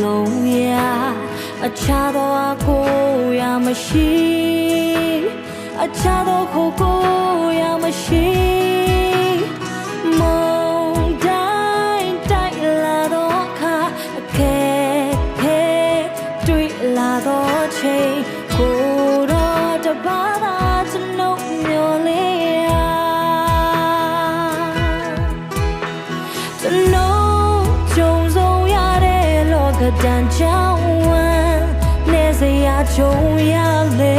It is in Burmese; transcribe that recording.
လုံးရအခြားသောအကိုရမရှိအခြားသောကိုရမရှိမုန်တိုင်းတိုက်လာသောအခါအခက်ခဲတွေ့လာသောချိန်ကိုတော့တပါးသာကျွန်ုပ်မျောလေးရကျွန်ုပ်ကြုံဆုံးရတဲ့လောကတန်ချောင်းဝမ်းနေစရာကြုံရလေ